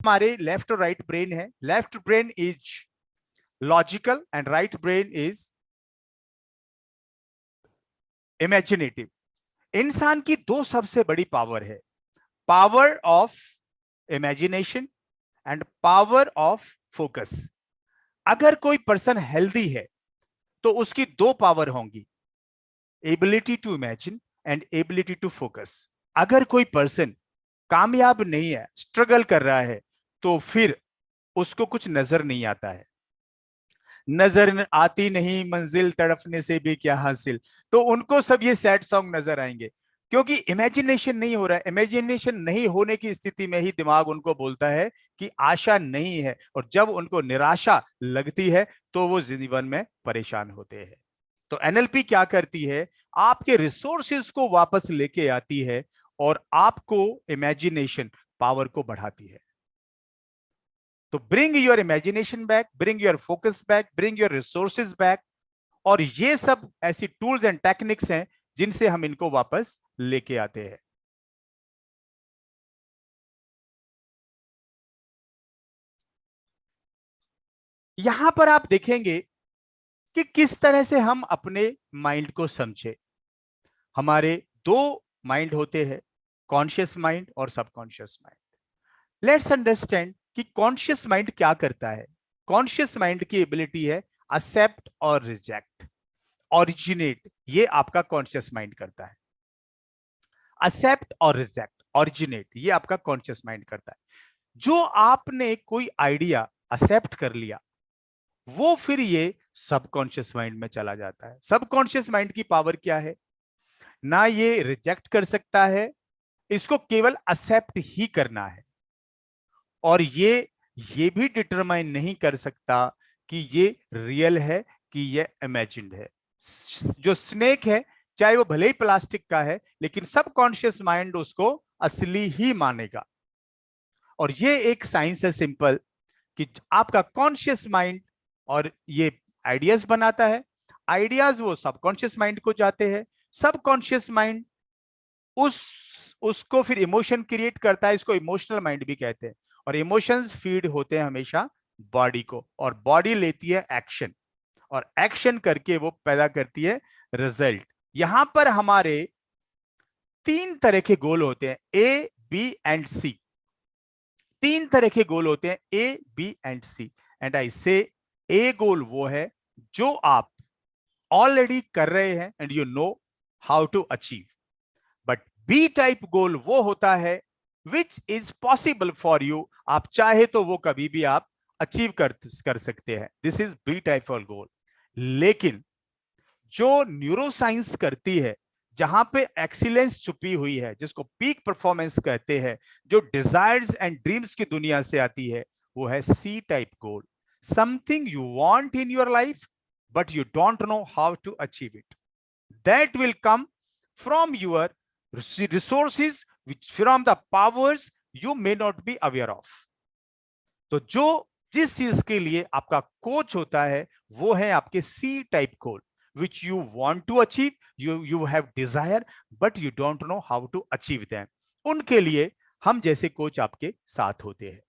हमारे लेफ्ट और right brain है। Left brain is logical and right brain is imaginative. इंसान की दो सबसे बड़ी पावर है, power of imagination and power of focus. अगर कोई पर्सन हेल्दी है तो उसकी दो पावर होंगी, ability to imagine and ability to focus. अगर कोई पर्सन कामयाब नहीं है, स्ट्रगल कर रहा है, तो फिर उसको कुछ नजर नहीं आता है। नजर आती नहीं मंजिल, तड़पने से भी क्या हासिल। तो उनको सब ये सैड सॉन्ग नजर आएंगे, क्योंकि इमेजिनेशन नहीं हो रहा है। इमेजिनेशन नहीं होने की स्थिति में ही दिमाग उनको बोलता है कि आशा नहीं है, और जब उनको निराशा लगती है तो वो जीवन में परेशान होते हैं। तो एनएलपी क्या करती है, आपके रिसोर्सेज को वापस लेके आती है और आपको इमेजिनेशन पावर को बढ़ाती है। तो bring your imagination back, bring your focus back, bring your resources back. और ये सब ऐसी टूल्स एंड टेक्निक्स हैं जिनसे हम इनको वापस लेके आते हैं। यहां पर आप देखेंगे कि किस तरह से हम अपने माइंड को समझे। हमारे दो माइंड होते हैं, कॉन्शियस माइंड और सबकॉन्शियस माइंड। लेट्स अंडरस्टैंड कि कॉन्शियस माइंड क्या करता है। कॉन्शियस माइंड की एबिलिटी है एक्सेप्ट और रिजेक्ट, ओरिजिनेट। ये आपका कॉन्शियस माइंड करता है। एक्सेप्ट और रिजेक्ट, ओरिजिनेट, ये आपका कॉन्शियस माइंड करता है। जो आपने कोई आइडिया एक्सेप्ट कर लिया, वो फिर ये सबकॉन्शियस माइंड में चला जाता है। सबकॉन्शियस माइंड की पावर क्या है, ना ये रिजेक्ट कर सकता है, इसको केवल एक्सेप्ट ही करना है। और ये भी डिटरमाइन नहीं कर सकता कि ये रियल है कि ये इमेजिन्ड है। जो स्नेक है, चाहे वो भले ही प्लास्टिक का है, लेकिन सबकॉन्शियस माइंड उसको असली ही मानेगा। और ये एक साइंस है सिंपल, कि आपका कॉन्शियस माइंड और ये आइडियाज बनाता है। आइडियाज वो सबकॉन्शियस माइंड को जाते हैं, सबकॉन्शियस माइंड उसको फिर इमोशन क्रिएट करता है। इसको इमोशनल माइंड भी कहते हैं। और इमोशंस फीड होते हैं हमेशा बॉडी को, और बॉडी लेती है एक्शन, और एक्शन करके वो पैदा करती है रिजल्ट। यहां पर हमारे तीन तरह के गोल होते हैं, ए बी एंड सी। तीन तरह के गोल होते हैं, A B and C. And I से ए गोल वो है जो आप ऑलरेडी कर रहे हैं and you know how to achieve. But B type goal वो होता है which is possible for you, आप चाहे तो वो कभी भी आप अचीव कर सकते हैं। This is B type of goal. लेकिन जो न्यूरोसाइंस करती है, जहां पे एक्सीलेंस छुपी हुई है, जिसको पीक परफॉर्मेंस कहते हैं, जो डिजायर्स एंड ड्रीम्स की दुनिया से आती है, वो है C type goal. Something you want in your life but you don't know how to achieve it. That will come from your resources, from the powers you may not be aware of. तो जो जिस चीज के लिए आपका coach होता है, वो है आपके C type goal, which you want to achieve, you have desire, but you don't know how to achieve them। उनके लिए हम जैसे कोच आपके साथ होते हैं।